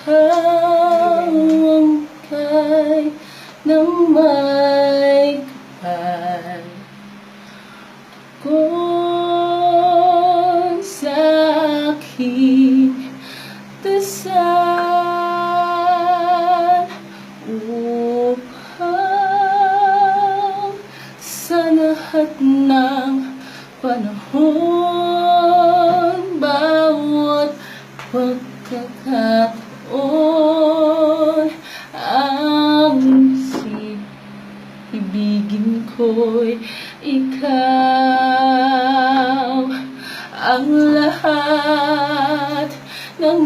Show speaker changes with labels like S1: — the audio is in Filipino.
S1: ikaw ang kay ng may kapal. Kung sa aking dasal upang sa lahat ng panahon, bawat pagkakataon, ang ibigin ko'y ikaw. Ang lahat ng